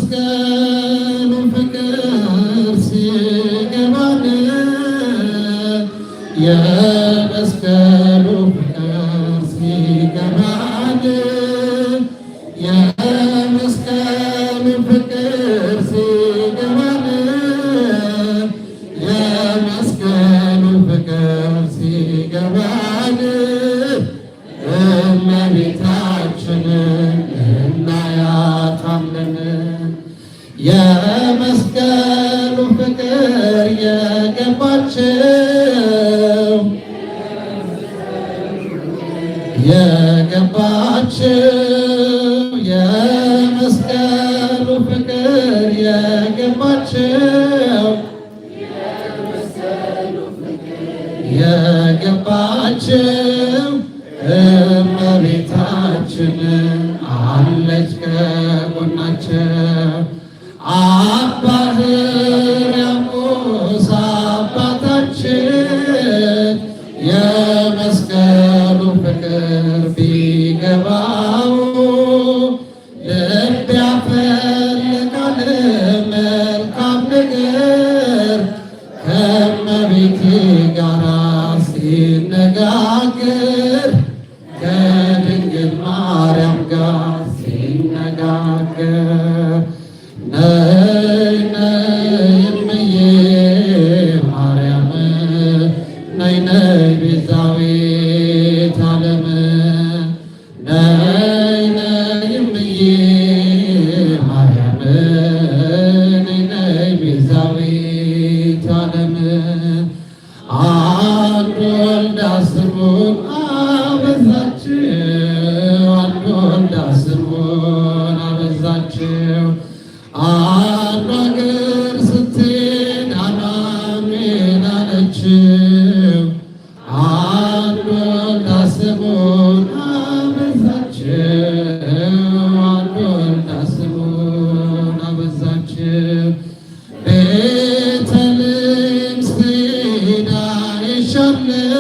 የመስቀሉ ፍቅር ሲገባን የመስቀሉ ፍቅር ሲገባን የመስቀሉ ፍቅር ሲገባን የመስቀሉ ፍቅር ሲገባን እመቤታችንን እናያታለን። የመስቀሉ ፍቅር የገባቸው የመስቀሉ ፍቅር የገባቸው እመቤታችን አለች ከጎናቸው። አባ ሕርያቆስ አባታችን የመስቀሉ ፍቅር ቢገባው ልብ ያፈልጋል መልካም ነገር ከእመቤቴ ጋራ ሲነጋገር ከድንግል ማርያም ጋር ሲነጋገር ነይ ነይ እምዬ ማርያም ነይ ነይ ቤዛዊት ዓለም ነይ ነይ እምዬ ማርያም ነይ ነይ ቤዛዊት ዓለም አንድ ወልዳ ስሙን አበዛችው አንድ ወልዳ ስሙን አበዛችው አንዱ አገር ስትሄድ አሜን አለችው አንድ ወልዳ ስሙን አበዛችው አንድ ወልዳ ስሙን አበዛችው ቤተልሔም ስትሄድ አይሻለው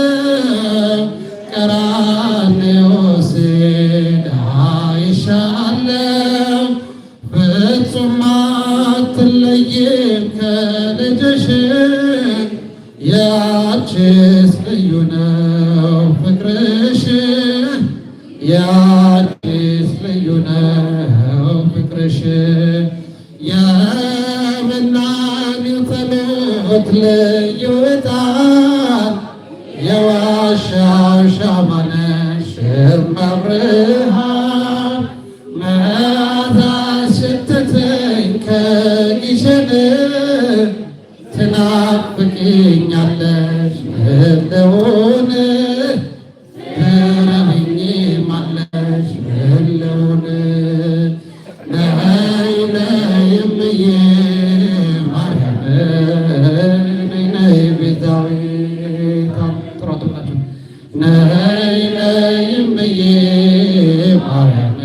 ቀራንዮ ስትሄድ አይሻለው ፍጹም አትለይም ከልጅሽ ያንቺስ ልዩ ነው ፍቅርሽ ያንቺስ ልዩ ነው ፍቅርሽ የመናኝው ጸሎት ልዩ ዕጣን የዋሻው ሻማ ነሽ እመብርሃን መዓዛሽ ሸተተኝ ከግሸን ትናፍቂኛለሽ ህልውን ትረብኝማለሽ ህልውን ነይ ነይ እምዬ ማርያም ነይ ነይ ቤዛዊት ጥሯቱላችሁ ነይ ነይ እምዬ ማርያም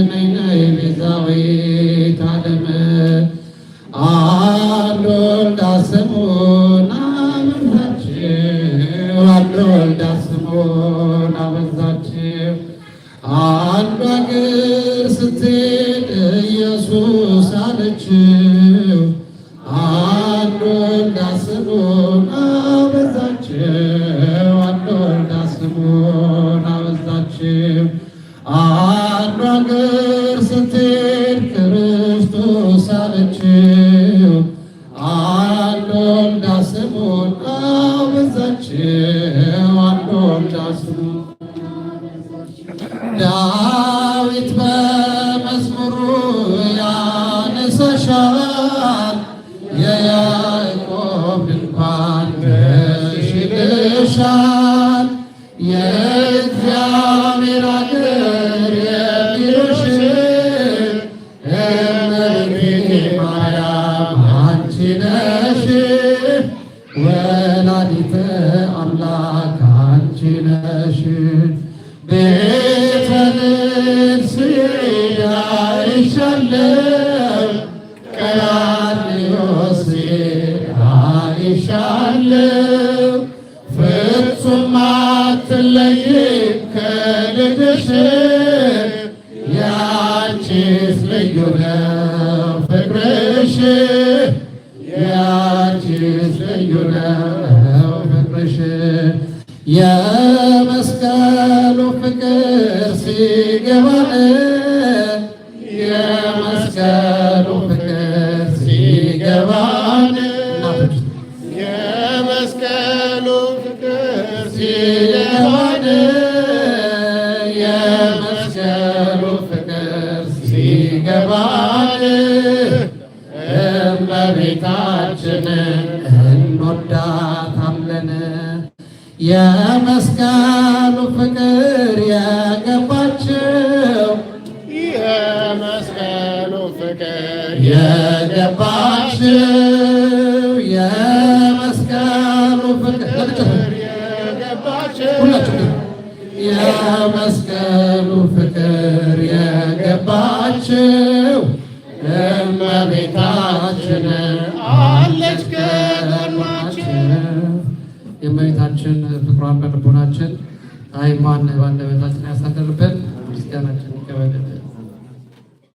ነይ ነይ ቤዛዊት ዓለም አንድ ወልዳ ስሙን አበዛችው አንድ ወልዳ ስሙን አበዛችው አንዱ አገር ስትሄድ ኢየሱስ አለችው አንድ ወልዳ ስሙን አበዛችው አንድ ወልዳ ስሙን አበዛችው አንዱ አገር ስትሄድ ክርስቶስ አለችው አንድ ወልዳ ስሙን አበዛችው አንድ ወልዳ ስሙን ዳዊት በመዝሙሩ ያነሳሻል የያዕቆብ ድንኳን በሽልሻል የእግዚአብሔር አገር የሚሉሽ እመቤቴ ማርያም አንቺ ነሽ ወላዲተ አምላክ አንቺ ነሽ ቤተልሔም ስሄድ አይሻለው ቀራንዮ ስሄድ አይሻለው ፍጹም አትለይም ከልጅሽ ያንቺስ ልዩ ነው ፍቅርሽ ያንቺስ ልዩ ነው ፍቅርሽ የመስቀሉ ፍቅር ሲገባን የመስቀሉ ፍቅር ሲገባን የመስቀሉ ፍቅር ሲገባን የመስቀሉ ፍቅር ሲገባን እመቤታችንን እንወዳታለን። የመስቀሉ ፍቅር የገባችው የመስቀሉ ፍቅር የገባችው የመስቀሉ ፍቅር የገባችው የመስቀሉ ፍቅር የገባችው እመቤታችን አለች ከጎናችን። የእመቤታችን ፍቅሯን በልቦናችን አይሟን በአንደበታችን ያሳድርብን። ምስጋናችን ይቀበልልን።